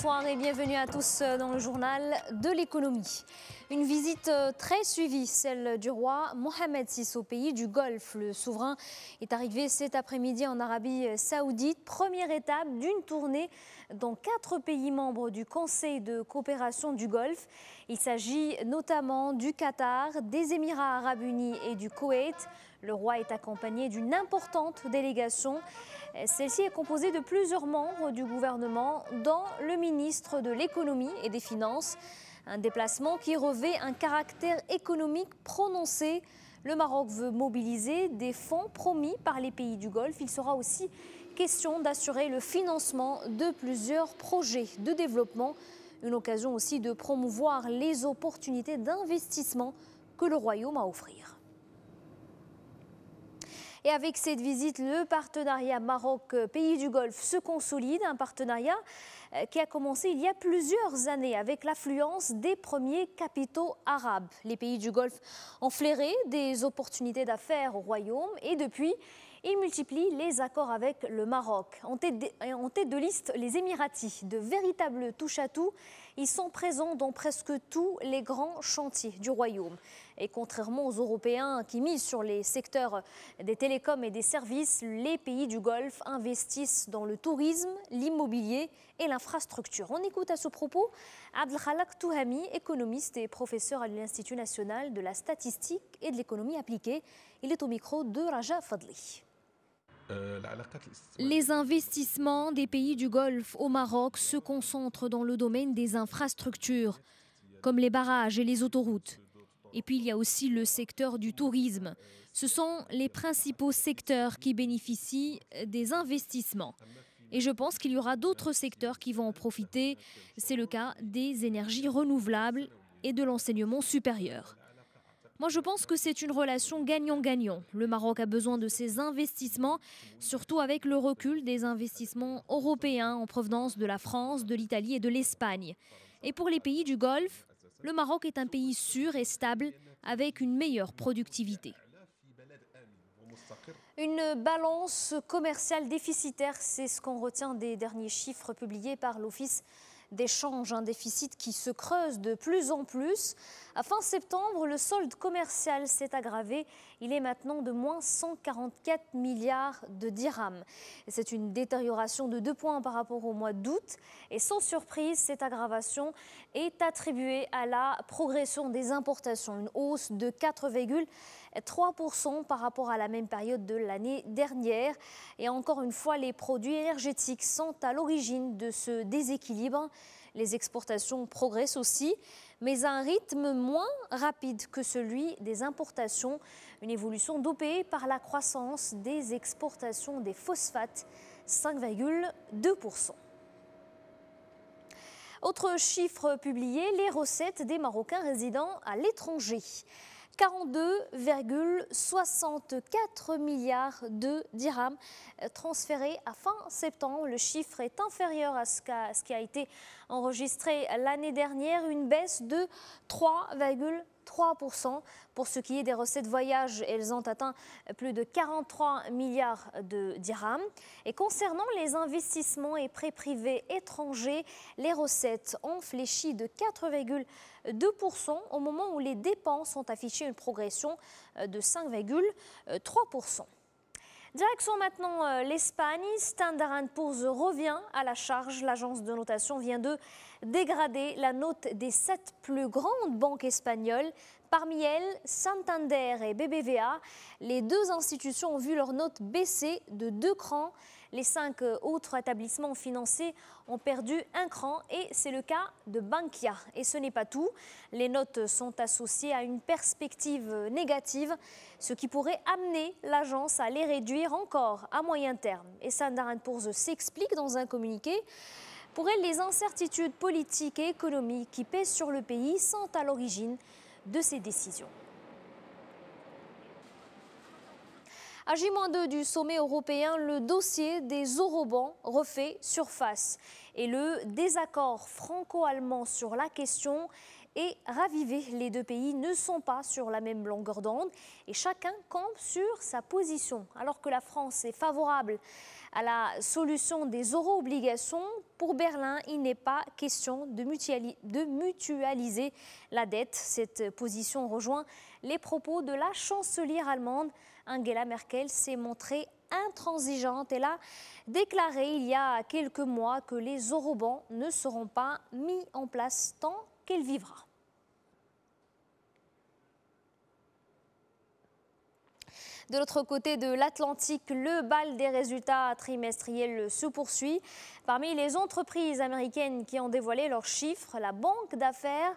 bonsoir et bienvenue à tous dans le journal de l'économie. Une visite très suivie, celle du roi Mohammed VI au pays du Golfe. Le souverain est arrivé cet après-midi en Arabie Saoudite, première étape d'une tournée dans 4 pays membres du Conseil de coopération du Golfe. Il s'agit notamment du Qatar, des Émirats arabes unis et du Koweït. Le roi est accompagné d'une importante délégation. Celle-ci est composée de plusieurs membres du gouvernement, dont le ministre de l'économie et des finances. Un déplacement qui revêt un caractère économique prononcé. Le Maroc veut mobiliser des fonds promis par les pays du Golfe. Il sera aussi question d'assurer le financement de plusieurs projets de développement. Une occasion aussi de promouvoir les opportunités d'investissement que le Royaume a à offrir. Et avec cette visite, le partenariat Maroc-Pays du Golfe se consolide, un partenariat qui a commencé il y a plusieurs années avec l'affluence des premiers capitaux arabes. Les pays du Golfe ont flairé des opportunités d'affaires au Royaume et depuis, ils multiplient les accords avec le Maroc. En tête de liste, les Émiratis, de véritables touche-à-tout. Ils sont présents dans presque tous les grands chantiers du Royaume. Et contrairement aux Européens qui misent sur les secteurs des télécoms et des services, les pays du Golfe investissent dans le tourisme, l'immobilier et l'infrastructure. On écoute à ce propos Abdelkhalak Touhami, économiste et professeur à l'Institut national de la statistique et de l'économie appliquée. Il est au micro de Raja Fadli. Les investissements des pays du Golfe au Maroc se concentrent dans le domaine des infrastructures, comme les barrages et les autoroutes. Et puis il y a aussi le secteur du tourisme. Ce sont les principaux secteurs qui bénéficient des investissements. Et je pense qu'il y aura d'autres secteurs qui vont en profiter. C'est le cas des énergies renouvelables et de l'enseignement supérieur. Moi, je pense que c'est une relation gagnant-gagnant. Le Maroc a besoin de ces investissements, surtout avec le recul des investissements européens en provenance de la France, de l'Italie et de l'Espagne. Et pour les pays du Golfe, le Maroc est un pays sûr et stable avec une meilleure productivité. Une balance commerciale déficitaire, c'est ce qu'on retient des derniers chiffres publiés par l'Office d'échange, un déficit qui se creuse de plus en plus. À fin septembre, le solde commercial s'est aggravé. Il est maintenant de moins 144 milliards de dirhams. C'est une détérioration de 2 points par rapport au mois d'août. Et sans surprise, cette aggravation est attribuée à la progression des importations, une hausse de 4,3% par rapport à la même période de l'année dernière. Et encore une fois, les produits énergétiques sont à l'origine de ce déséquilibre. Les exportations progressent aussi, mais à un rythme moins rapide que celui des importations. Une évolution dopée par la croissance des exportations des phosphates, 5,2%. Autre chiffre publié, les recettes des Marocains résidant à l'étranger. 42,64 milliards de dirhams transférés à fin septembre. Le chiffre est inférieur à ce qui a été enregistré l'année dernière, une baisse de 3,3%. Pour ce qui est des recettes voyage, elles ont atteint plus de 43 milliards de dirhams. Et concernant les investissements et prêts privés étrangers, les recettes ont fléchi de 4,2% au moment où les dépenses ont affiché une progression de 5,3%. Direction maintenant l'Espagne. Standard & Poor's revient à la charge. L'agence de notation vient de dégrader la note des 7 plus grandes banques espagnoles. Parmi elles, Santander et BBVA. Les 2 institutions ont vu leur note baisser de 2 crans. Les 5 autres établissements financiers ont perdu 1 cran et c'est le cas de Bankia. Et ce n'est pas tout. Les notes sont associées à une perspective négative, ce qui pourrait amener l'agence à les réduire encore à moyen terme. Et Standard & Poor's s'explique dans un communiqué. Pour elle, les incertitudes politiques et économiques qui pèsent sur le pays sont à l'origine de ces décisions. À J-2 du sommet européen, le dossier des eurobonds refait surface et le désaccord franco-allemand sur la question est ravivé. Les 2 pays ne sont pas sur la même longueur d'onde et chacun campe sur sa position. Alors que la France est favorable à la solution des euro-obligations, Pour Berlin, il n'est pas question de mutualiser la dette. Cette position rejoint les propos de la chancelière allemande. Angela Merkel s'est montrée intransigeante. Elle a déclaré il y a quelques mois que les eurobonds ne seront pas mis en place tant qu'elle vivra. De l'autre côté de l'Atlantique, le bal des résultats trimestriels se poursuit. Parmi les entreprises américaines qui ont dévoilé leurs chiffres, la banque d'affaires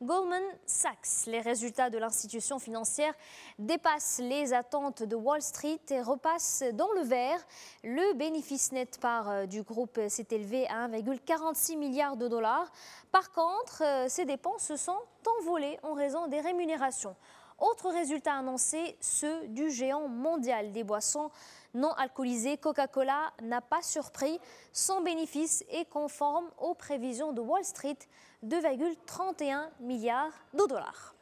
Goldman Sachs. Les résultats de l'institution financière dépassent les attentes de Wall Street et repassent dans le vert. Le bénéfice net part du groupe s'est élevé à 1,46 milliard de dollars. Par contre, ses dépenses se sont envolées en raison des rémunérations. Autre résultat annoncé, ceux du géant mondial des boissons non alcoolisées. Coca-Cola n'a pas surpris. Son bénéfice est conforme aux prévisions de Wall Street, 2,31 milliards de dollars.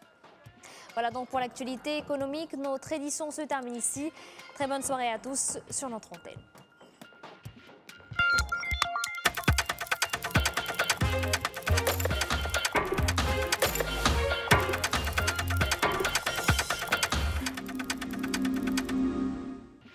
Voilà donc pour l'actualité économique. Notre édition se termine ici. Très bonne soirée à tous sur notre antenne.